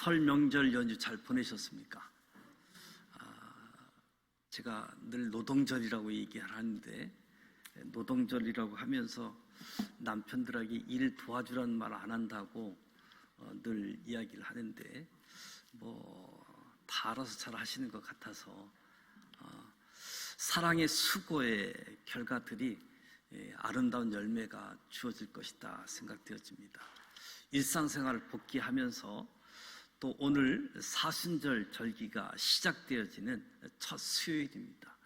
설 명절 연휴 잘 보내셨습니까? 제가 늘 노동절이라고 얘기하는데 노동절이라고 하면서 남편들에게 일 도와주라는 말 안 한다고 늘 이야기를 하는데 다 알아서 잘 하시는 것 같아서 사랑의 수고의 결과들이 아름다운 열매가 주어질 것이다 생각되어집니다. 일상생활을 복귀하면서 또 오늘 사순절 절기가 시작되어지는 첫 수요일입니다.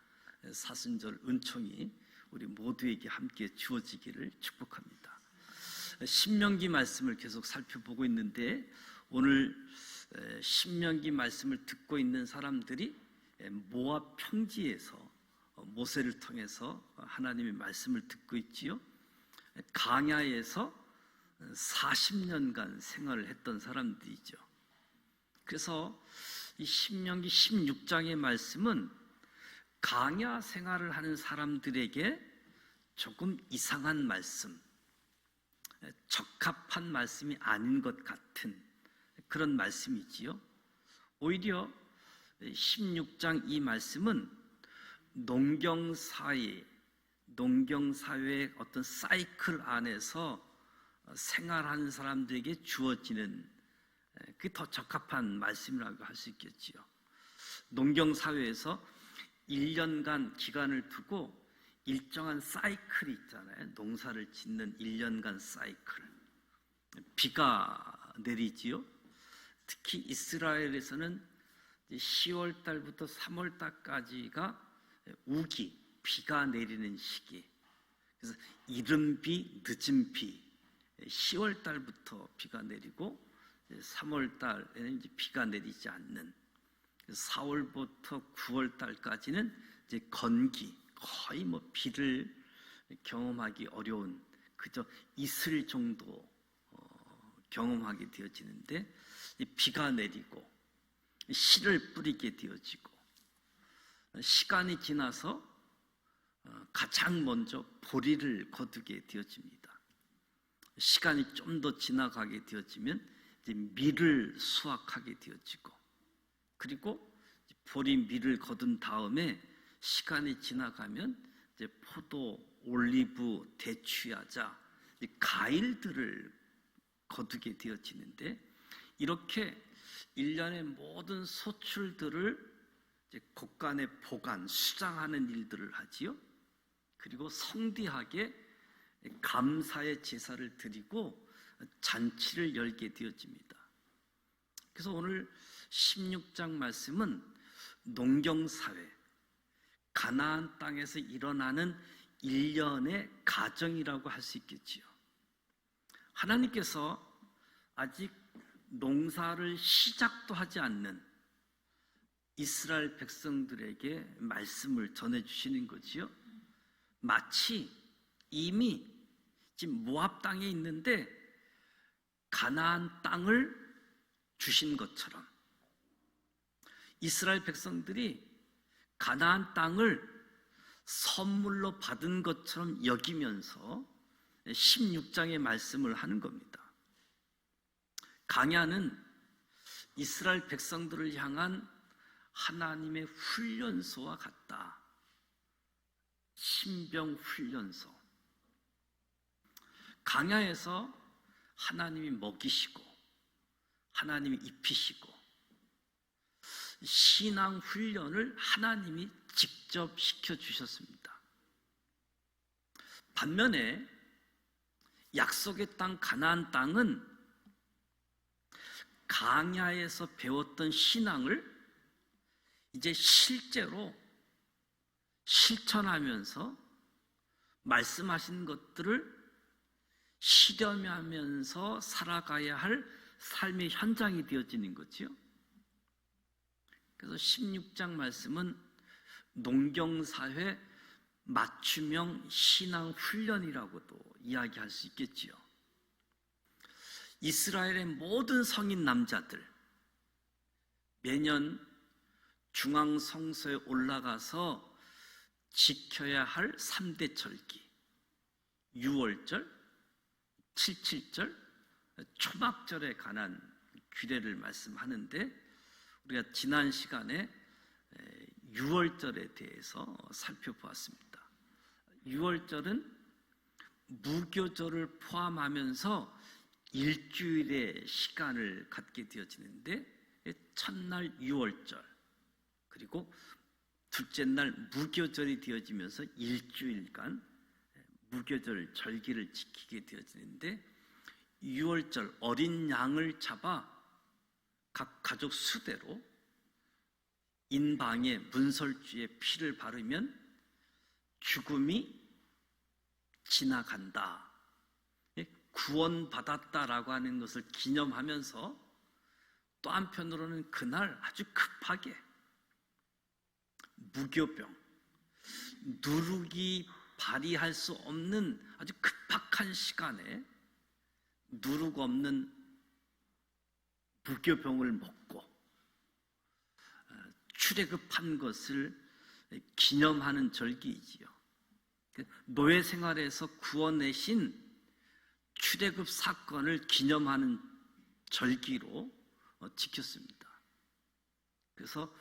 사순절 은총이 우리 모두에게 함께 주어지기를 축복합니다. 신명기 말씀을 계속 살펴보고 있는데 오늘 신명기 말씀을 듣고 있는 사람들이 모압 평지에서 모세를 통해서 하나님의 말씀을 듣고 있지요. 광야에서 40년간 생활을 했던 사람들이죠. 그래서 이 신명기 16장의 말씀은 광야 생활을 하는 사람들에게 조금 이상한 말씀, 적합한 말씀이 아닌 것 같은 그런 말씀이지요. 오히려 16장 이 말씀은 농경사회의 어떤 사이클 안에서 생활하는 사람들에게 주어지는 그게 더 적합한 말씀이라고 할 수 있겠지요. 농경사회에서 1년간 기간을 두고 일정한 사이클이 있잖아요. 농사를 짓는 1년간 사이클. 비가 내리지요. 특히 이스라엘에서는 10월 달부터 3월 달까지가 우기, 비가 내리는 시기. 그래서 이른 비, 늦은 비. 10월 달부터 비가 내리고 3월 달에는 이제 비가 내리지 않는 4월부터 9월 달까지는 이제 건기, 거의 비를 경험하기 어려운 그저 이슬 정도 경험하게 되어지는데 비가 내리고 씨를 뿌리게 되어지고 시간이 지나서 가장 먼저 보리를 거두게 되어집니다. 시간이 좀 더 지나가게 되어지면 이제 밀을 수확하게 되어지고 그리고 보리 밀을 거둔 다음에 시간이 지나가면 이제 포도, 올리브, 대추야자, 과일들을 거두게 되어지는데 이렇게 1년의 모든 소출들을 이제 곳간에 보관, 수장하는 일들을 하지요. 그리고 성대하게 감사의 제사를 드리고 잔치를 열게 되어집니다. 그래서 오늘 16장 말씀은 농경사회, 가나안 땅에서 일어나는 일련의 가정이라고 할 수 있겠지요. 하나님께서 아직 농사를 시작도 하지 않는 이스라엘 백성들에게 말씀을 전해주시는 거지요. 마치 이미 지금 모압 땅에 있는데 가나안 땅을 주신 것처럼 이스라엘 백성들이 가나안 땅을 선물로 받은 것처럼 여기면서 16장의 말씀을 하는 겁니다. 광야는 이스라엘 백성들을 향한 하나님의 훈련소와 같다. 신병 훈련소. 광야에서 하나님이 먹이시고 하나님이 입히시고 신앙 훈련을 하나님이 직접 시켜주셨습니다. 반면에 약속의 땅 가나안 땅은 광야에서 배웠던 신앙을 이제 실제로 실천하면서 말씀하신 것들을 실현하면서 살아가야 할 삶의 현장이 되어지는 거지요. 그래서 16장 말씀은 농경사회 맞춤형 신앙 훈련이라고도 이야기할 수 있겠지요. 이스라엘의 모든 성인 남자들 매년 중앙성소에 올라가서 지켜야 할 3대 절기, 유월절, 칠칠절, 초막절에 관한 규례를 말씀하는데, 우리가 지난 시간에 유월절에 대해서 살펴보았습니다. 유월절은 무교절을 포함하면서 일주일의 시간을 갖게 되어지는데, 첫날 유월절, 그리고 둘째 날 무교절이 되어지면서 일주일간 무교절 절기를 지키게 되어지는데, 유월절 어린 양을 잡아 각 가족 수대로 인방에 문설주에 피를 바르면 죽음이 지나간다, 구원받았다라고 하는 것을 기념하면서, 또 한편으로는 그날 아주 급하게 무교병, 누룩이 발휘할 수 없는 아주 급박한 시간에 누룩 없는 무교병을 먹고 출애굽한 것을 기념하는 절기이지요. 노예 생활에서 구원내신 출애굽 사건을 기념하는 절기로 지켰습니다. 그래서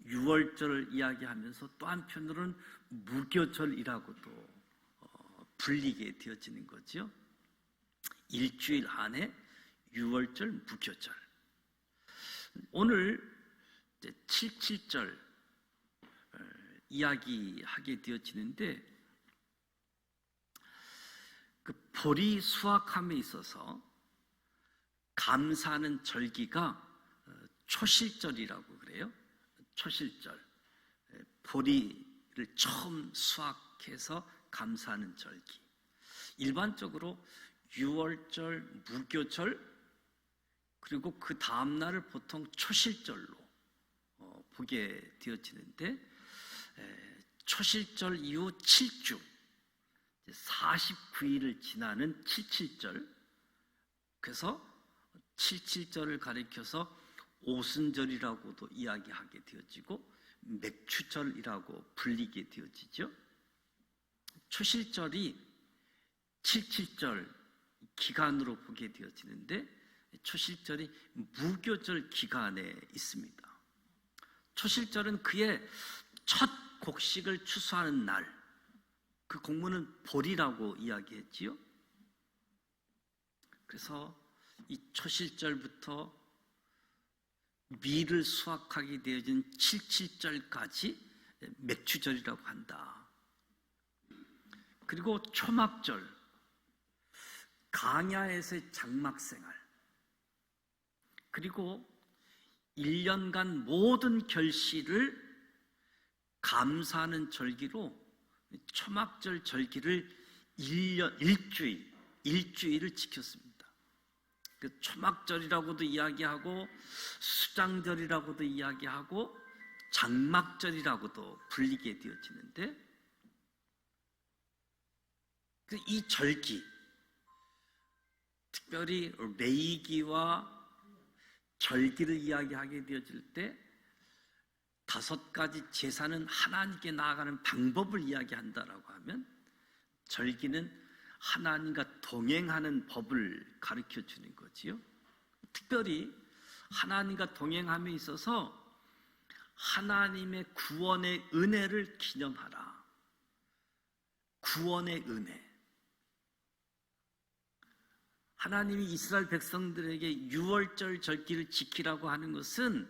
유월절을 이야기하면서 또 한편으로는 무교절이라고도 불리게 되어지는 거죠. 일주일 안에 유월절, 무교절. 오늘 77절 이야기하게 되어지는데, 그 보리 수확함에 있어서 감사하는 절기가 초실절이라고 그래요. 초실절, 보리를 처음 수확해서 감사하는 절기. 일반적으로 유월절, 무교절, 그리고 그 다음 날을 보통 초실절로 보게 되어지는데, 초실절 이후 7주, 49일을 지나는 77절, 그래서 77절을 가리켜서 오순절이라고도 이야기하게 되어지고 맥추절이라고 불리게 되어지죠. 초실절이 77절 기간으로 보게 되어지는데, 초실절이 무교절 기간에 있습니다. 초실절은 그의 첫 곡식을 추수하는 날, 그 곡물은 보리라고 이야기했지요. 그래서 이 초실절부터 밀을 수확하게 되어진 77절까지 맥추절이라고 한다. 그리고 초막절, 강야에서의 장막생활, 그리고 1년간 모든 결실을 감사하는 절기로 초막절 절기를 일주일을 지켰습니다. 그 초막절이라고도 이야기하고 수장절이라고도 이야기하고 장막절이라고도 불리게 되어지는데, 이 절기, 특별히 레위기와 절기를 이야기하게 되어질 때 5가지 제사는 하나님께 나아가는 방법을 이야기한다라고 하면, 절기는 하나님과 동행하는 법을 가르쳐 주는 거지요. 특별히 하나님과 동행함에 있어서 하나님의 구원의 은혜를 기념하라. 구원의 은혜. 하나님이 이스라엘 백성들에게 유월절 절기를 지키라고 하는 것은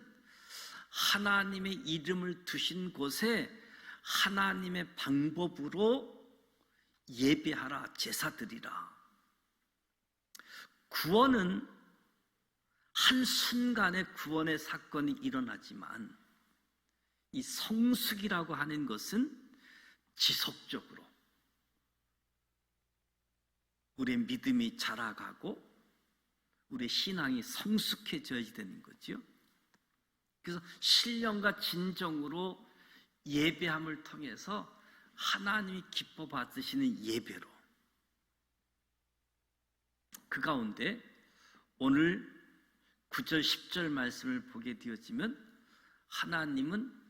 하나님의 이름을 두신 곳에 하나님의 방법으로 예배하라, 제사드리라. 구원은 한순간에 구원의 사건이 일어나지만, 이 성숙이라고 하는 것은 지속적으로 우리의 믿음이 자라가고 우리의 신앙이 성숙해져야 되는 거죠. 그래서 신령과 진정으로 예배함을 통해서 하나님이 기뻐 받으시는 예배로, 그 가운데 오늘 9절 10절 말씀을 보게 되어지면, 하나님은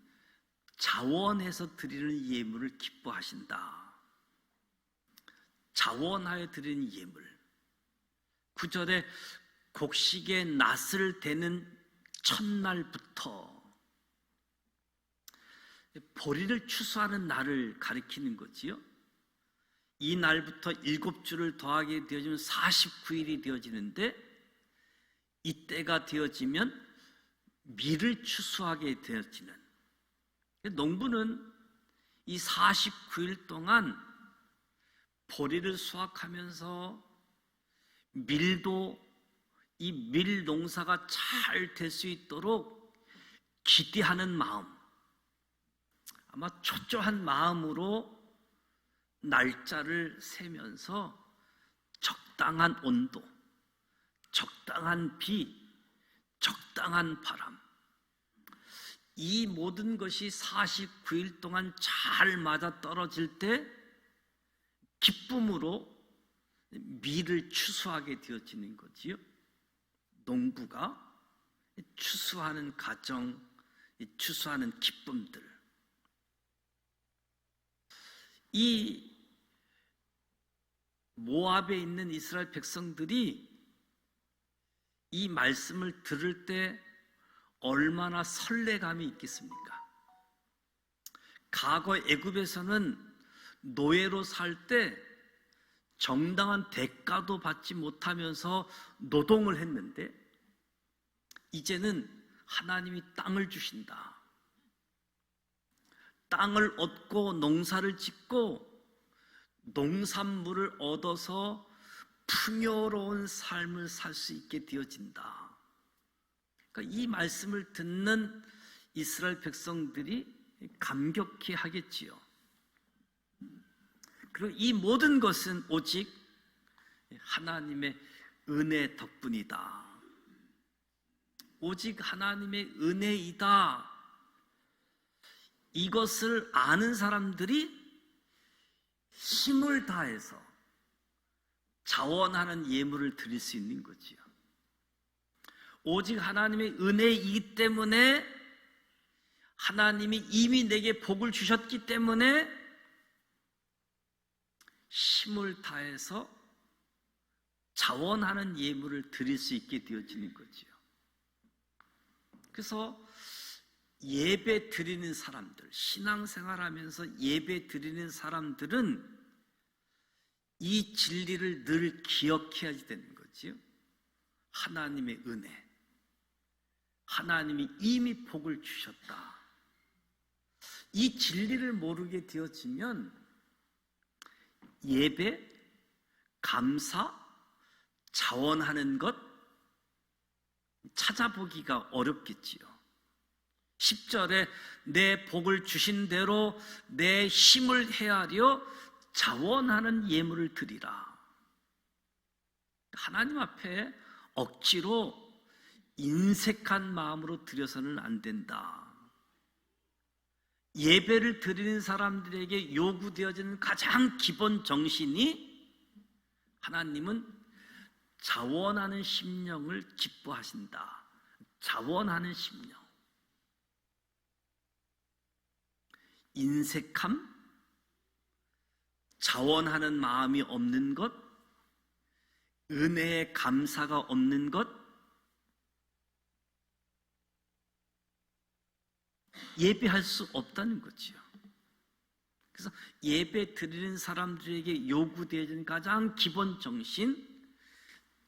자원해서 드리는 예물을 기뻐하신다. 자원하여 드리는 예물. 9절에 곡식의 낫을 대는 첫날부터 보리를 추수하는 날을 가리키는 거지요. 이 날부터 7주를 더하게 되어지면 49일이 되어지는데, 이때가 되어지면 밀을 추수하게 되어지는, 농부는 이 49일 동안 보리를 수확하면서 밀도, 이 밀 농사가 잘 될 수 있도록 기대하는 마음, 아마 초조한 마음으로 날짜를 세면서 적당한 온도, 적당한 비, 적당한 바람, 이 모든 것이 49일 동안 잘 맞아 떨어질 때 기쁨으로 밀을 추수하게 되어지는 거지요. 농부가 추수하는 과정, 추수하는 기쁨들, 이 모압에 있는 이스라엘 백성들이 이 말씀을 들을 때 얼마나 설레감이 있겠습니까? 과거 애굽에서는 노예로 살 때 정당한 대가도 받지 못하면서 노동을 했는데, 이제는 하나님이 땅을 주신다. 땅을 얻고 농사를 짓고 농산물을 얻어서 풍요로운 삶을 살 수 있게 되어진다. 그러니까 이 말씀을 듣는 이스라엘 백성들이 감격해 하겠지요. 그리고 이 모든 것은 오직 하나님의 은혜 덕분이다. 오직 하나님의 은혜이다. 이것을 아는 사람들이 힘을 다해서 자원하는 예물을 드릴 수 있는 거지요. 오직 하나님의 은혜이기 때문에, 하나님이 이미 내게 복을 주셨기 때문에 힘을 다해서 자원하는 예물을 드릴 수 있게 되어지는 거지요. 그래서 예배 드리는 사람들, 신앙생활하면서 예배 드리는 사람들은 이 진리를 늘 기억해야 되는 거지요. 하나님의 은혜, 하나님이 이미 복을 주셨다. 이 진리를 모르게 되어지면 예배, 감사, 자원하는 것 찾아보기가 어렵겠지요. 10절에 내 복을 주신 대로 내 힘을 헤아려 자원하는 예물을 드리라. 하나님 앞에 억지로 인색한 마음으로 드려서는 안 된다. 예배를 드리는 사람들에게 요구되어지는 가장 기본 정신이, 하나님은 자원하는 심령을 기뻐하신다. 자원하는 심령. 인색함, 자원하는 마음이 없는 것, 은혜의 감사가 없는 것, 예배할 수 없다는 거지요. 그래서 예배 드리는 사람들에게 요구되어지는 가장 기본 정신,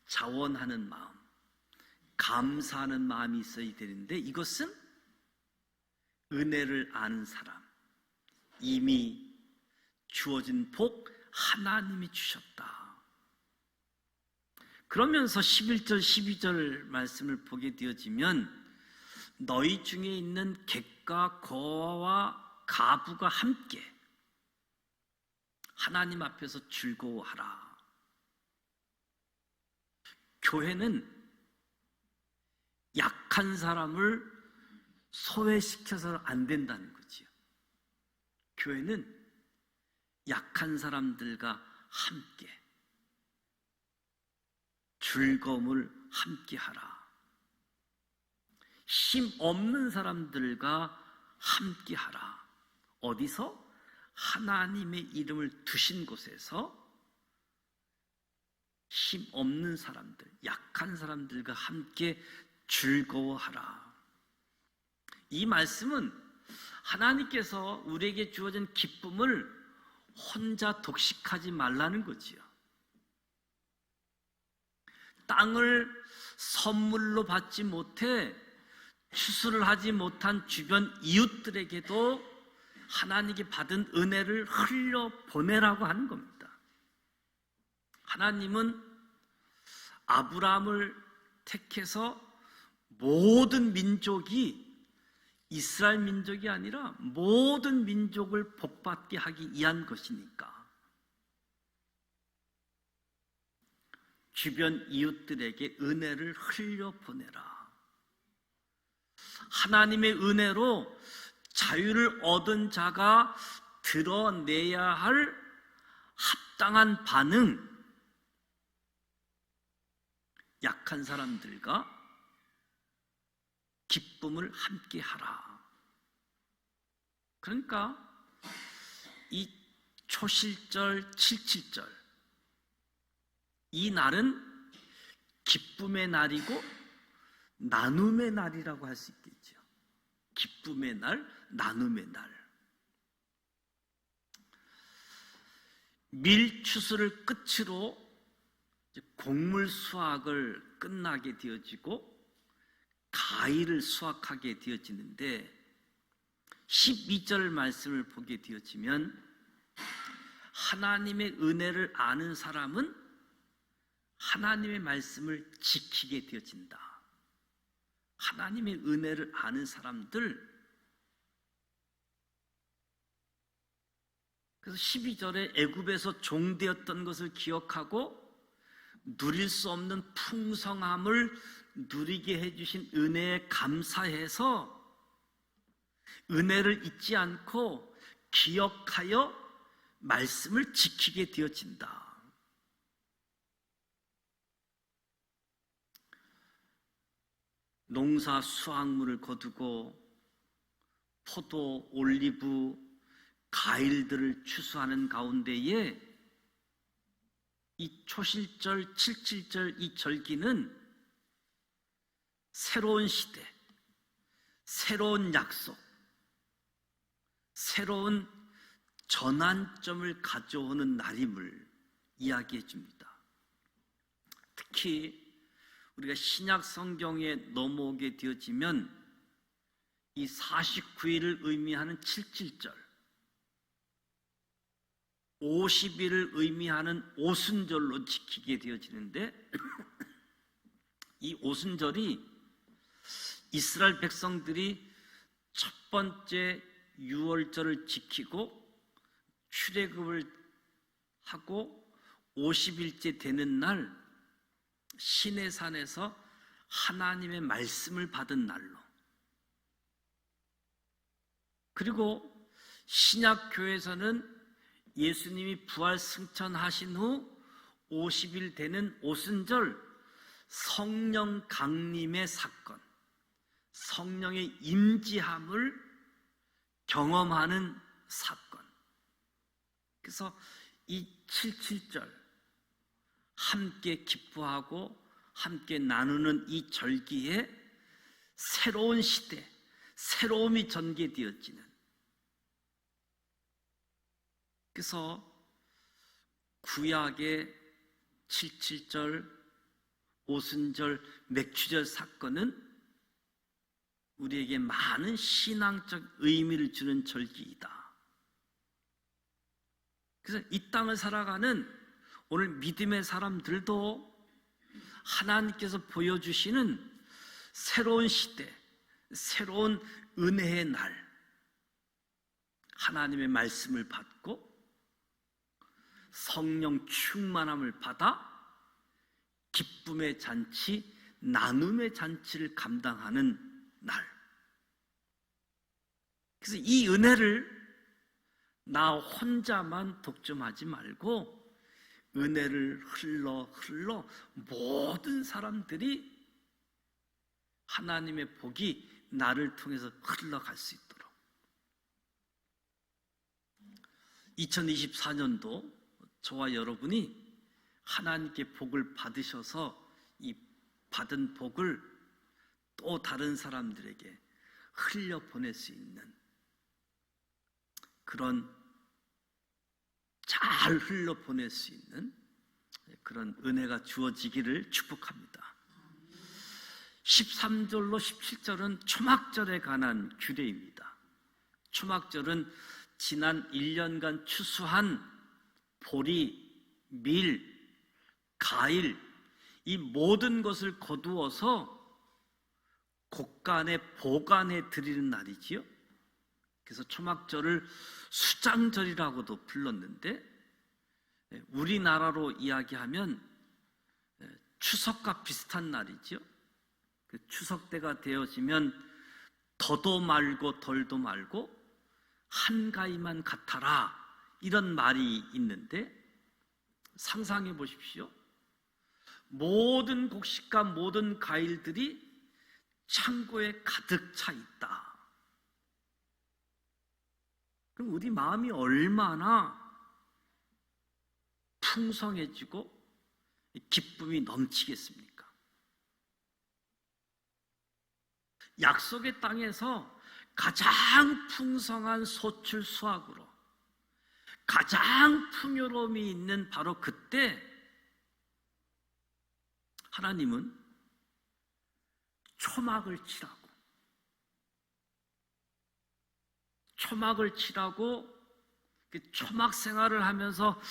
자원하는 마음, 감사하는 마음이 있어야 되는데, 이것은 은혜를 아는 사람, 이미 주어진 복 하나님이 주셨다. 그러면서 11절 12절 말씀을 보게 되어지면, 너희 중에 있는 객과 거와 가부가 함께 하나님 앞에서 즐거워하라. 교회는 약한 사람을 소외시켜서는 안 된다는 거지요. 교회는 약한 사람들과 함께 즐거움을 함께 하라. 힘 없는 사람들과 함께 하라. 어디서? 하나님의 이름을 두신 곳에서 힘 없는 사람들, 약한 착한 사람들과 함께 즐거워하라. 이 말씀은 하나님께서 우리에게 주어진 기쁨을 혼자 독식하지 말라는 거지요. 땅을 선물로 받지 못해 추수를 하지 못한 주변 이웃들에게도 하나님께 받은 은혜를 흘려 보내라고 하는 겁니다. 하나님은 아브라함을 택해서 모든 민족이 이스라엘 민족이 아니라 모든 민족을 복받게 하기 위한 것이니까 주변 이웃들에게 은혜를 흘려 보내라. 하나님의 은혜로 자유를 얻은 자가 드러내야 할 합당한 반응, 약한 사람들과 기쁨을 함께 하라. 그러니까 이 초실절, 칠칠절, 이 날은 기쁨의 날이고 나눔의 날이라고 할 수 있겠죠. 기쁨의 날, 나눔의 날. 밀추수를 끝으로 곡물 수확을 끝나게 되어지고 가위를 수확하게 되어지는데 12절 말씀을 보게 되어지면 하나님의 은혜를 아는 사람은 하나님의 말씀을 지키게 되어진다. 하나님의 은혜를 아는 사람들, 그래서 12절에 애굽에서 종되었던 것을 기억하고 누릴 수 없는 풍성함을 누리게 해주신 은혜에 감사해서 은혜를 잊지 않고 기억하여 말씀을 지키게 되어진다. 농사 수확물을 거두고 포도, 올리브, 과일들을 추수하는 가운데에 이 초실절, 칠칠절 이 절기는 새로운 시대, 새로운 약속, 새로운 전환점을 가져오는 날임을 이야기해 줍니다. 특히 우리가 신약 성경에 넘어오게 되어지면 이 49일을 의미하는 칠칠절, 50일을 의미하는 오순절로 지키게 되어지는데 이 오순절이 이스라엘 백성들이 첫 번째 유월절을 지키고 출애굽을 하고 50일째 되는 날 시내산에서 하나님의 말씀을 받은 날로, 그리고 신약교회에서는 예수님이 부활 승천하신 후 50일 되는 오순절 성령 강림의 사건, 성령의 임재함을 경험하는 사건. 그래서 이 칠칠절 함께 기뻐하고 함께 나누는 이 절기에 새로운 시대, 새로움이 전개되어지는, 그래서 구약의 칠칠절, 오순절, 맥추절 사건은 우리에게 많은 신앙적 의미를 주는 절기이다. 그래서 이 땅을 살아가는 오늘 믿음의 사람들도 하나님께서 보여주시는 새로운 시대, 새로운 은혜의 날, 하나님의 말씀을 받고 성령 충만함을 받아 기쁨의 잔치, 나눔의 잔치를 감당하는 날. 그래서 이 은혜를 나 혼자만 독점하지 말고 은혜를 흘러 모든 사람들이 하나님의 복이 나를 통해서 흘러갈 수 있도록. 2024년도 저와 여러분이 하나님께 복을 받으셔서 이 받은 복을 또 다른 사람들에게 흘려보낼 수 있는 그런 잘 흘려보낼 수 있는 그런 은혜가 주어지기를 축복합니다. 13절로 17절은 초막절에 관한 규례입니다. 초막절은 지난 1년간 추수한 보리, 밀, 가일 이 모든 것을 거두어서 곳간에 보관해 드리는 날이지요. 그래서 초막절을 수장절이라고도 불렀는데 우리나라로 이야기하면 추석과 비슷한 날이죠. 그 추석 때가 되어지면 더도 말고 덜도 말고 한가위만 같아라 이런 말이 있는데 상상해 보십시오. 모든 곡식과 모든 과일들이 창고에 가득 차 있다. 그럼 우리 마음이 얼마나 풍성해지고 기쁨이 넘치겠습니까? 약속의 땅에서 가장 풍성한 소출 수확으로 가장 풍요로움이 있는 바로 그때 하나님은 초막을 치라고 그 초막 생활을 하면서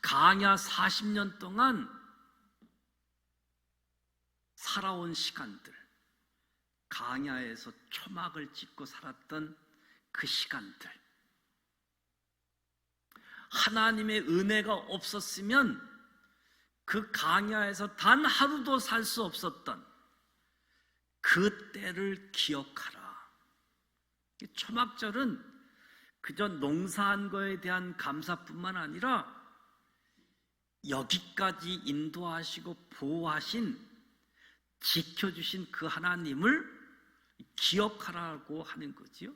강야 40년 동안 살아온 시간들, 강야에서 초막을 짓고 살았던 그 시간들, 하나님의 은혜가 없었으면 그 강야에서 단 하루도 살 수 없었던 그 때를 기억하라. 초막절은 그저 농사한 거에 대한 감사뿐만 아니라 여기까지 인도하시고 보호하신, 지켜주신 그 하나님을 기억하라고 하는 거지요.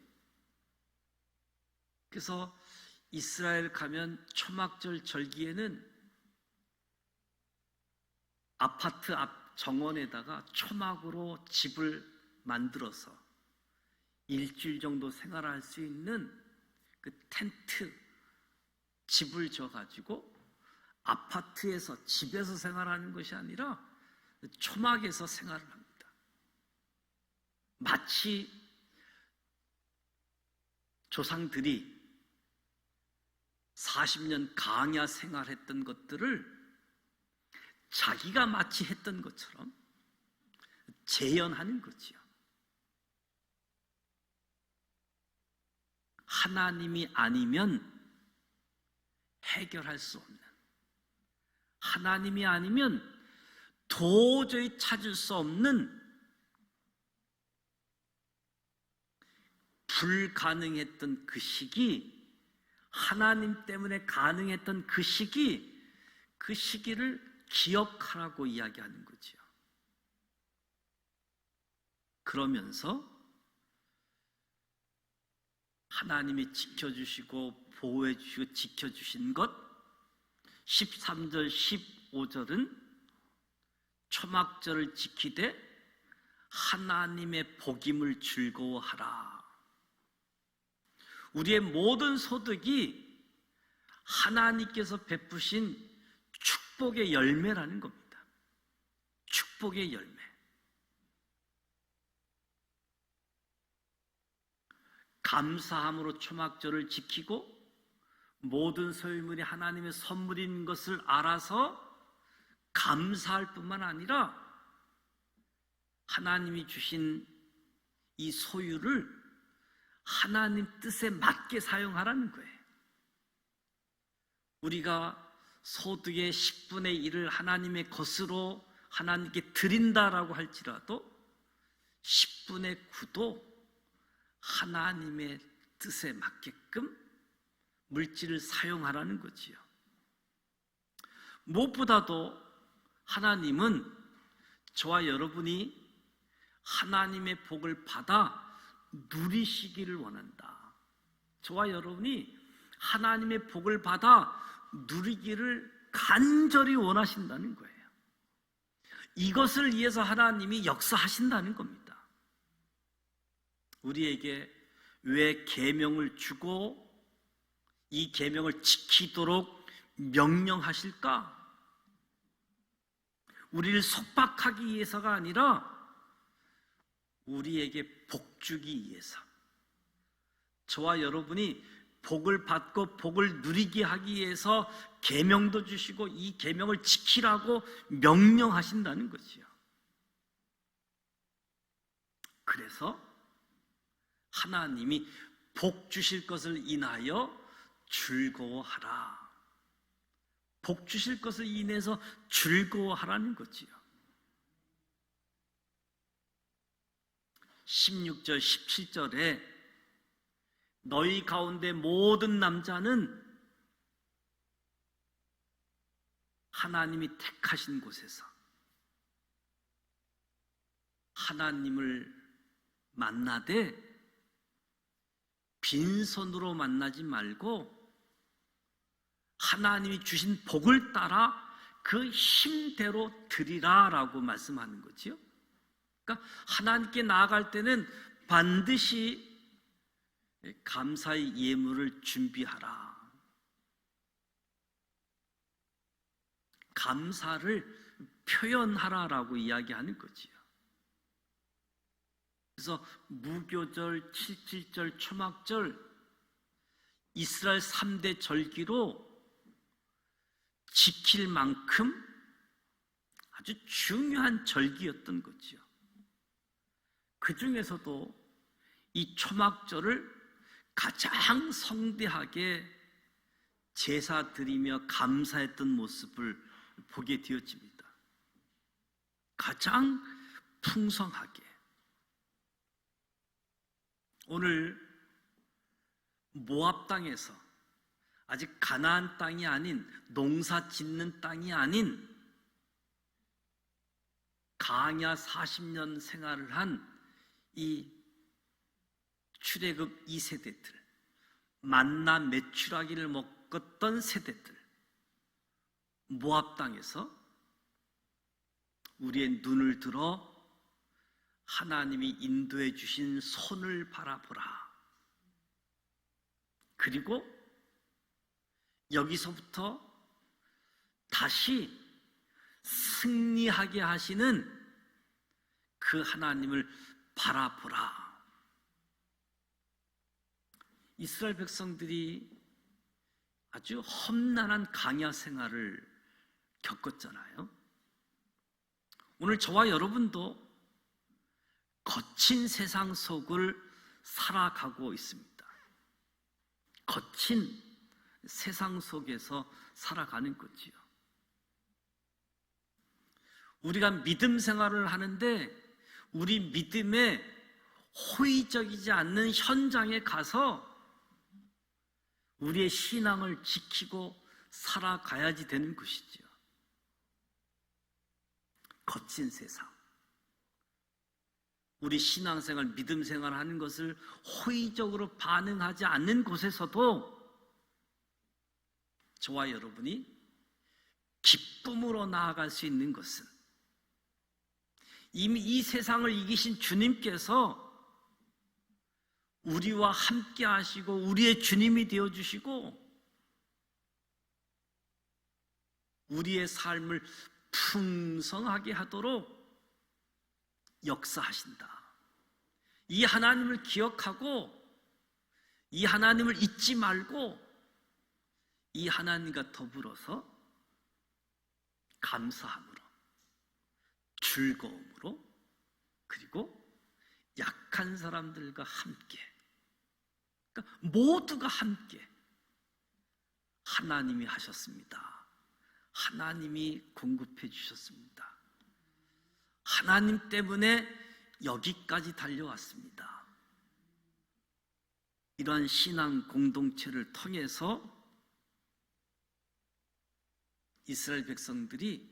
그래서 이스라엘 가면 초막절 절기에는 아파트 앞 정원에다가 초막으로 집을 만들어서 일주일 정도 생활할 수 있는 그 텐트 집을 져가지고 아파트에서 집에서 생활하는 것이 아니라 초막에서 생활을 합니다. 마치 조상들이 40년 강야 생활했던 것들을 자기가 마치 했던 것처럼 재현하는 거지요. 하나님이 아니면 해결할 수 없는, 하나님이 아니면 도저히 찾을 수 없는 불가능했던 그 시기, 하나님 때문에 가능했던 그 시기를 기억하라고 이야기하는 거지요. 그러면서 하나님이 지켜주시고 보호해주시고 지켜주신 것, 13절 15절은 초막절을 지키되 하나님의 복임을 즐거워하라. 우리의 모든 소득이 하나님께서 베푸신 축복의 열매라는 겁니다. 축복의 열매. 감사함으로 초막절을 지키고 모든 소유물이 하나님의 선물인 것을 알아서 감사할 뿐만 아니라 하나님이 주신 이 소유를 하나님 뜻에 맞게 사용하라는 거예요. 우리가 소득의 10분의 1을 하나님의 것으로 하나님께 드린다라고 할지라도 10분의 9도 하나님의 뜻에 맞게끔 물질을 사용하라는 거지요. 무엇보다도 하나님은 저와 여러분이 하나님의 복을 받아 누리시기를 원한다. 저와 여러분이 하나님의 복을 받아 누리기를 간절히 원하신다는 거예요. 이것을 위해서 하나님이 역사하신다는 겁니다. 우리에게 왜 계명을 주고 이 계명을 지키도록 명령하실까? 우리를 속박하기 위해서가 아니라 우리에게 복 주기 위해서, 저와 여러분이 복을 받고 복을 누리게 하기 위해서 계명도 주시고 이 계명을 지키라고 명령하신다는 거지요. 그래서 하나님이 복 주실 것을 인하여 즐거워하라. 복 주실 것을 인해서 즐거워하라는 거지요. 16절, 17절에 너희 가운데 모든 남자는 하나님이 택하신 곳에서 하나님을 만나되 빈손으로 만나지 말고 하나님이 주신 복을 따라 그 힘대로 드리라라고 말씀하는 거지요. 그러니까 하나님께 나아갈 때는 반드시 감사의 예물을 준비하라. 감사를 표현하라라고 이야기하는 거지요. 그래서 무교절, 칠칠절, 초막절, 이스라엘 3대 절기로 지킬 만큼 아주 중요한 절기였던 거지요. 그 중에서도 이 초막절을 가장 성대하게 제사 드리며 감사했던 모습을 보게 되어집니다. 가장 풍성하게. 오늘 모압 땅에서 아직 가나안 땅이 아닌, 농사 짓는 땅이 아닌 광야 40년 생활을 한 이 출애굽 2세대들, 만나 메추라기를 먹었던 세대들, 모압 땅에서 우리의 눈을 들어 하나님이 인도해 주신 손을 바라보라. 그리고 여기서부터 다시 승리하게 하시는 그 하나님을 바라보라. 이스라엘 백성들이 아주 험난한 광야 생활을 겪었잖아요. 오늘 저와 여러분도 거친 세상 속을 살아가고 있습니다. 거친 세상 속에서 살아가는 거지요. 우리가 믿음 생활을 하는데 우리 믿음에 호의적이지 않는 현장에 가서 우리의 신앙을 지키고 살아가야지 되는 것이지요. 거친 세상. 우리 신앙생활, 믿음 생활 하는 것을 호의적으로 반응하지 않는 곳에서도 저와 여러분이 기쁨으로 나아갈 수 있는 것은 이미 이 세상을 이기신 주님께서 우리와 함께 하시고 우리의 주님이 되어주시고 우리의 삶을 풍성하게 하도록 역사하신다. 이 하나님을 기억하고 이 하나님을 잊지 말고 이 하나님과 더불어서 감사함으로, 즐거움으로, 그리고 약한 사람들과 함께, 그러니까 모두가 함께 하나님이 하셨습니다. 하나님이 공급해 주셨습니다. 하나님 때문에 여기까지 달려왔습니다. 이러한 신앙 공동체를 통해서 이스라엘 백성들이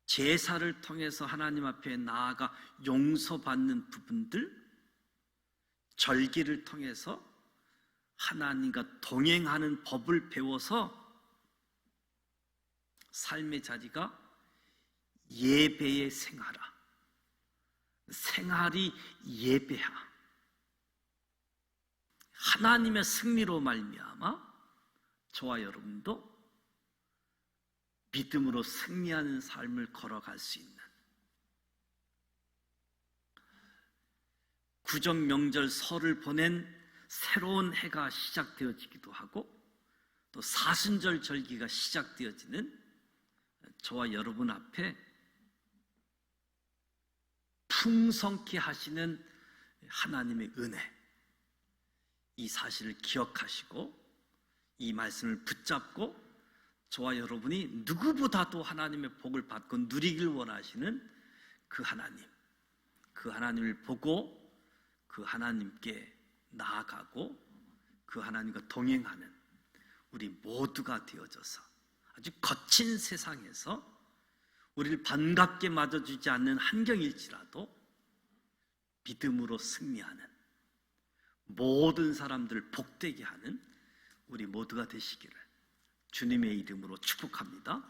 제사를 통해서 하나님 앞에 나아가 용서받는 부분들, 절기를 통해서 하나님과 동행하는 법을 배워서 삶의 자리가 예배의 생활아. 생활이 예배야. 하나님의 승리로 말미암아 저와 여러분도 믿음으로 승리하는 삶을 걸어갈 수 있는, 구정 명절 설을 보낸 새로운 해가 시작되어지기도 하고 또 사순절 절기가 시작되어지는 저와 여러분 앞에 풍성케 하시는 하나님의 은혜, 이 사실을 기억하시고 이 말씀을 붙잡고 저와 여러분이 누구보다도 하나님의 복을 받고 누리길 원하시는 그 하나님을 보고 그 하나님께 나아가고 그 하나님과 동행하는 우리 모두가 되어져서 아주 거친 세상에서 우리를 반갑게 맞아주지 않는 환경일지라도 믿음으로 승리하는, 모든 사람들을 복되게 하는 우리 모두가 되시기를 주님의 이름으로 축복합니다.